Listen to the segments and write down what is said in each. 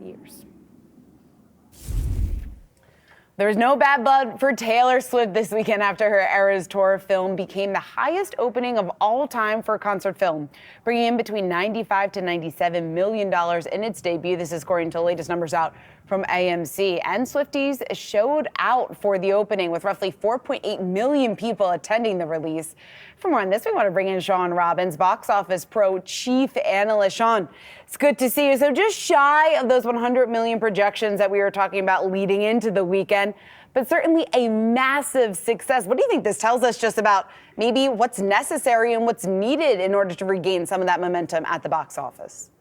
years. There was no bad blood for Taylor Swift this weekend after her Eras Tour film became the highest opening of all time for a concert film, bringing in between $95 to $97 million in its debut. This is according to the latest numbers out from AMC. And Swifties showed out for the opening with roughly 4.8 million people attending the release. For more on this, we want to bring in Shawn, Robbins, Box Office Pro Chief Analyst. Shawn, it's good to see you. So just shy of those 100 million projections that we were talking about leading into the weekend, but certainly a massive success. What do you think this tells us just about maybe what's necessary and what's needed in order to regain some of that momentum at the box office?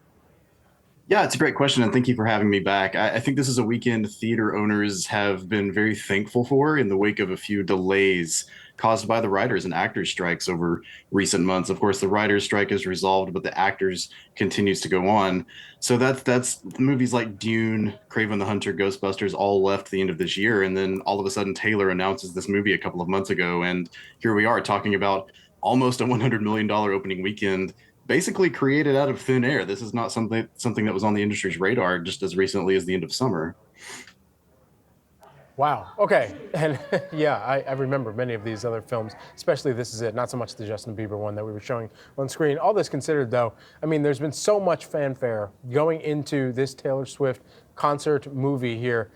Yeah, it's a great question, and thank you for having me back. I think this is a weekend theater owners have been very thankful for in the wake of a few delays caused by the writers and actors strikes over recent months. Of course, the writers strike is resolved, but the actors continues to go on. So that's movies like Dune, Kraven the Hunter, Ghostbusters all left the end of this year, and then all of a sudden Taylor announces this movie a couple of months ago, and here we are talking about almost a $100 million opening weekend, basically created out of thin air. This is not something that was on the industry's radar just as recently as the end of summer. Wow. Okay. And yeah, I remember many of these other films, especially This Is It, not so much the Justin Bieber one that we were showing on screen. All this considered, though, I mean, there's been so much fanfare going into this Taylor Swift concert movie here.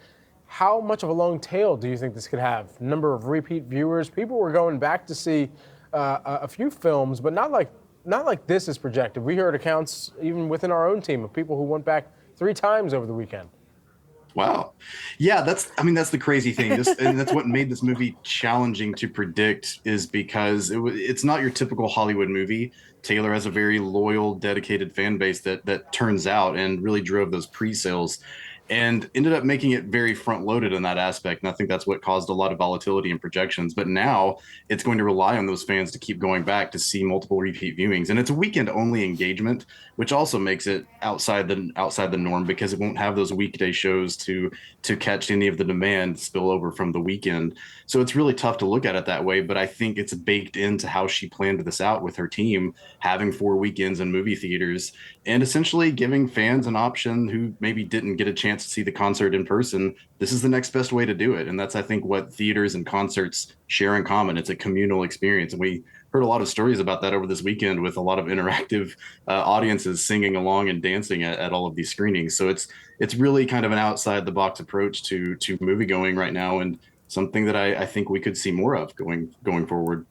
How much of a long tail do you think this could have? Number of repeat viewers? People were going back to see a few films, but not like this is projected. We heard accounts even within our own team of people who went back 3 times over the weekend. Wow. Yeah, that's the crazy thing. And that's what made this movie challenging to predict, is because it's not your typical Hollywood movie. Taylor has a very loyal, dedicated fan base that turns out and really drove those pre-sales and ended up making it very front loaded in that aspect. And I think that's what caused a lot of volatility in projections. But now it's going to rely on those fans to keep going back to see multiple repeat viewings. And it's a weekend only engagement, which also makes it outside the norm, because it won't have those weekday shows to catch any of the demand spill over from the weekend. So it's really tough to look at it that way. But I think it's baked into how she planned this out with her team, having 4 weekends in movie theaters and essentially giving fans an option who maybe didn't get a chance to see the concert in person. This is the next best way to do it. And that's, I think, what theaters and concerts share in common. It's a communal experience. And we heard a lot of stories about that over this weekend with a lot of interactive audiences singing along and dancing at all of these screenings. So it's really kind of an outside the box approach to movie going right now, and something that I think we could see more of going forward.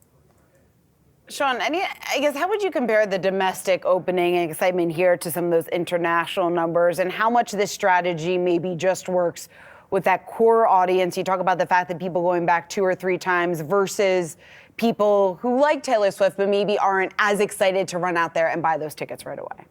Shawn, I guess, how would you compare the domestic opening and excitement here to some of those international numbers, and how much this strategy maybe just works with that core audience? You talk about the fact that people going back 2 or 3 times versus people who like Taylor Swift but maybe aren't as excited to run out there and buy those tickets right away.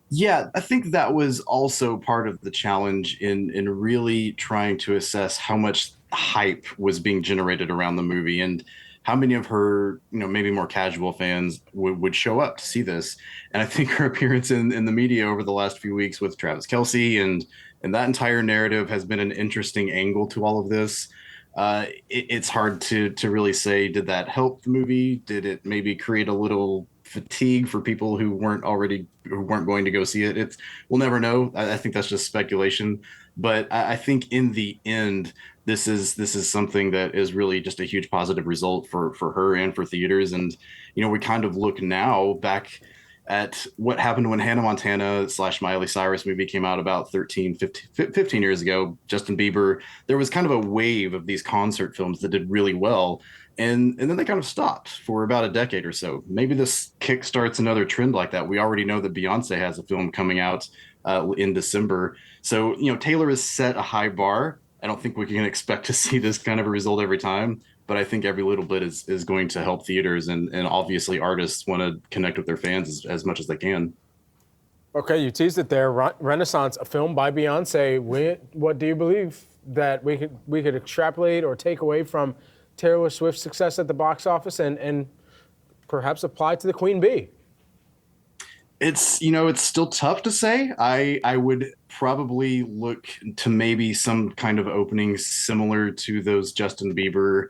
Yeah, I think that was also part of the challenge in really trying to assess how much hype was being generated around the movie and how many of her, maybe more casual fans would show up to see this. And I think her appearance in the media over the last few weeks with Travis Kelce and that entire narrative has been an interesting angle to all of this. It's hard to really say, did that help the movie? Did it maybe create a little fatigue for people who weren't going to go see it? We'll never know. I think that's just speculation. But I think in the end, this is something that is really just a huge positive result for her and for theaters. And, we kind of look now back at what happened when Hannah Montana / Miley Cyrus movie came out about 15 years ago. Justin Bieber, there was kind of a wave of these concert films that did really well. And then they kind of stopped for about a decade or so. Maybe this kickstarts another trend like that. We already know that Beyonce has a film coming out in December. So, Taylor has set a high bar. I don't think we can expect to see this kind of a result every time, but I think every little bit is going to help theaters, and obviously artists want to connect with their fans as much as they can. Okay, you teased it there. Renaissance, a film by Beyonce. What do you believe that we could extrapolate or take away from Taylor Swift's success at the box office and perhaps apply to the Queen Bee? It's still tough to say. I would probably look to maybe some kind of opening similar to those Justin Bieber,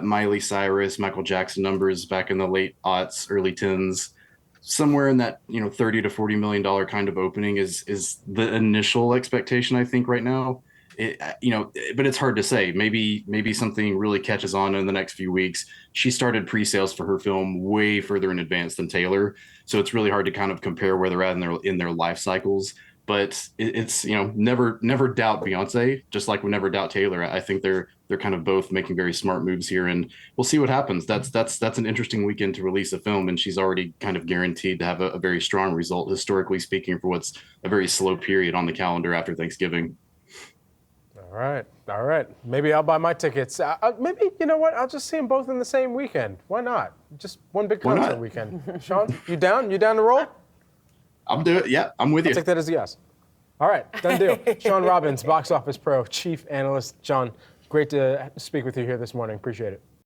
Miley Cyrus, Michael Jackson numbers back in the late aughts, early tens. somewhere in that 30 to 40 million dollar kind of opening is the initial expectation, I think, right now. But it's hard to say. Maybe something really catches on in the next few weeks. She started pre-sales for her film way further in advance than Taylor, so it's really hard to kind of compare where they're at in their life cycles. But it's never doubt Beyonce, just like we never doubt Taylor. I think they're kind of both making very smart moves here, and we'll see what happens. That's an interesting weekend to release a film, and she's already kind of guaranteed to have a very strong result, historically speaking, for what's a very slow period on the calendar after Thanksgiving. All right. Maybe I'll buy my tickets. Maybe, you know what? I'll just see them both in the same weekend. Why not? Just one big concert weekend. Shawn, you down? You down to roll? I'll do it. Yeah, I'm with you. I'll take that as a yes. All right, done deal. Shawn Robbins, box office pro, chief analyst. Shawn, great to speak with you here this morning. Appreciate it.